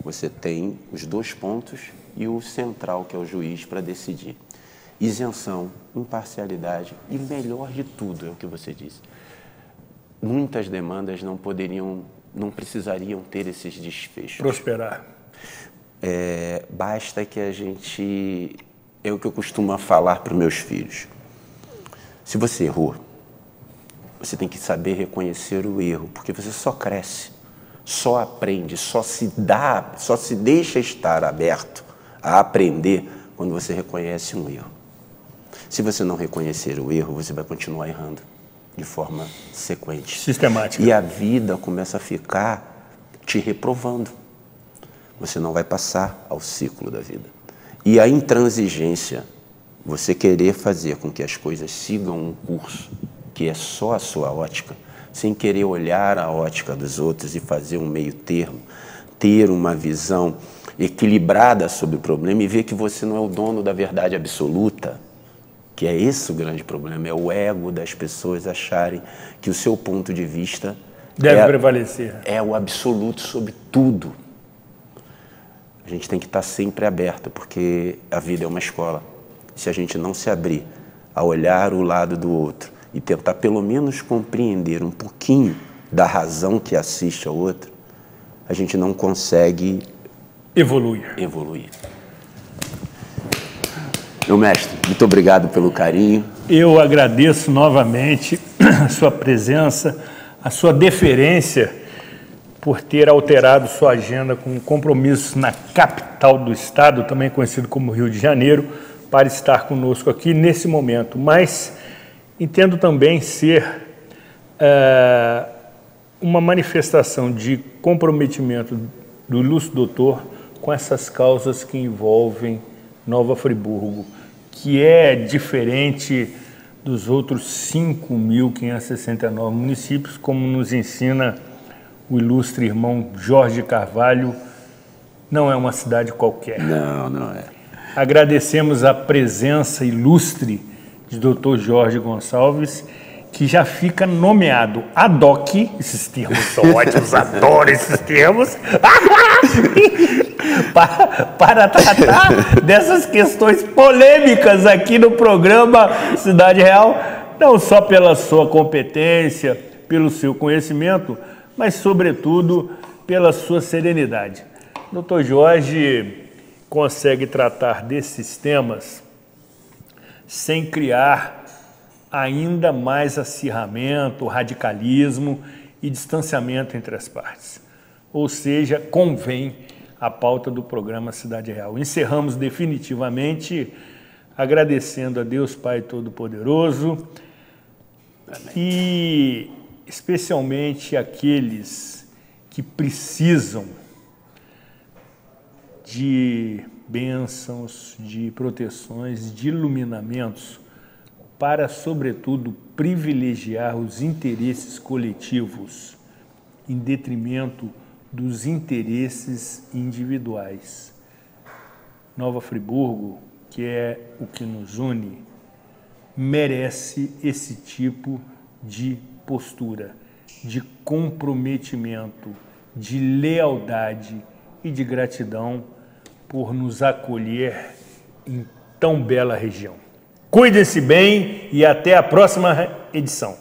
Você tem os dois pontos e o central, que é o juiz, para decidir. Isenção, imparcialidade e, melhor de tudo, é o que você disse. Muitas demandas não precisariam ter esses desfechos. Prosperar. Basta que a gente... É o que eu costumo falar para os meus filhos. Se você errou, você tem que saber reconhecer o erro, porque você só cresce, só aprende, só se deixa estar aberto a aprender quando você reconhece um erro. Se você não reconhecer o erro, você vai continuar errando de forma sequente. Sistemática. E a vida começa a ficar te reprovando. Você não vai passar ao ciclo da vida. E a intransigência, você querer fazer com que as coisas sigam um curso que é só a sua ótica, sem querer olhar a ótica dos outros e fazer um meio termo, ter uma visão equilibrada sobre o problema e ver que você não é o dono da verdade absoluta, que é esse o grande problema, é o ego das pessoas acharem que o seu ponto de vista deve prevalecer. É o absoluto sobre tudo. A gente tem que estar sempre aberto, porque a vida é uma escola. Se a gente não se abrir a olhar o lado do outro e tentar pelo menos compreender um pouquinho da razão que assiste ao outro, a gente não consegue evoluir. Meu mestre, muito obrigado pelo carinho. Eu agradeço novamente a sua presença, a sua deferência por ter alterado sua agenda com compromissos na capital do estado, também conhecido como Rio de Janeiro, para estar conosco aqui nesse momento. Mas entendo também ser uma manifestação de comprometimento do ilustre doutor com essas causas que envolvem Nova Friburgo, que é diferente dos outros 5.569 municípios, como nos ensina o ilustre irmão Jorge Carvalho. Não é uma cidade qualquer. Não é. Agradecemos a presença ilustre de Dr. Jorge Gonçalves, que já fica nomeado ad hoc, esses termos são ótimos, adoro esses termos, para tratar dessas questões polêmicas aqui no programa Cidade Real, não só pela sua competência, pelo seu conhecimento, mas, sobretudo, pela sua serenidade. Dr. Jorge consegue tratar desses temas sem criar ainda mais acirramento, radicalismo e distanciamento entre as partes. Ou seja, convém a pauta do programa Cidade Real. Encerramos definitivamente agradecendo a Deus Pai Todo-Poderoso e especialmente aqueles que precisam de bênçãos, de proteções, de iluminamentos para, sobretudo, privilegiar os interesses coletivos em detrimento dos interesses individuais. Nova Friburgo, que é o que nos une, merece esse tipo de postura, de comprometimento, de lealdade e de gratidão por nos acolher em tão bela região. Cuide-se bem e até a próxima edição.